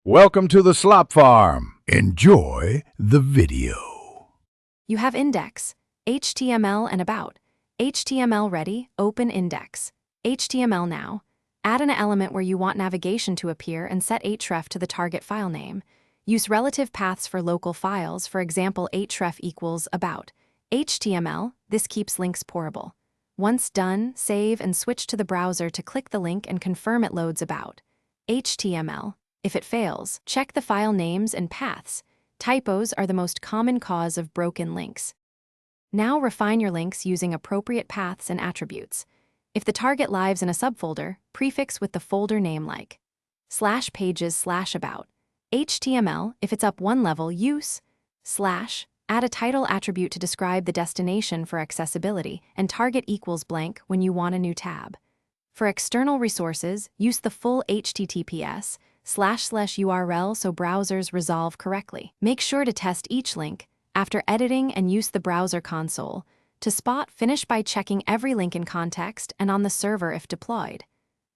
Welcome to the Slop Farm. Enjoy the video. You have index, HTML and about. HTML ready, open index. HTML now. Add an element where you want navigation to appear and set href to the target file name. Use relative paths for local files, for example href equals about. HTML, this keeps links portable. Once done, save and switch to the browser to click the link and confirm it loads about. HTML. If it fails, check the file names and paths. Typos are the most common cause of broken links. Now refine your links using appropriate paths and attributes. If the target lives in a subfolder, prefix with the folder name like /pages/about. HTML, if it's up one level, use /. Add a title attribute to describe the destination for accessibility, and target equals blank when you want a new tab. For external resources, use the full HTTPS //URL so browsers resolve correctly. Make sure to test each link after editing and use the browser console. To spot, finish by checking every link in context and on the server if deployed.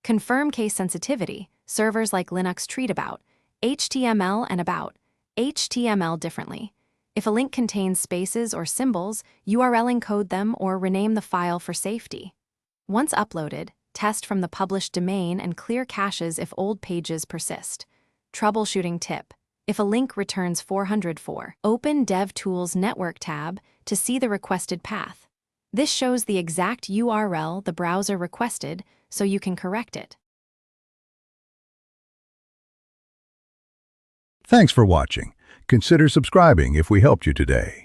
Confirm case sensitivity. Servers like Linux treat about HTML and about HTML differently. If a link contains spaces or symbols, URL encode them or rename the file for safety. Once uploaded, test from the published domain and clear caches if old pages persist. Troubleshooting tip. If a link returns 404, open DevTools Network tab to see the requested path. This shows the exact URL the browser requested so you can correct it. Thanks for watching. Consider subscribing if we helped you today.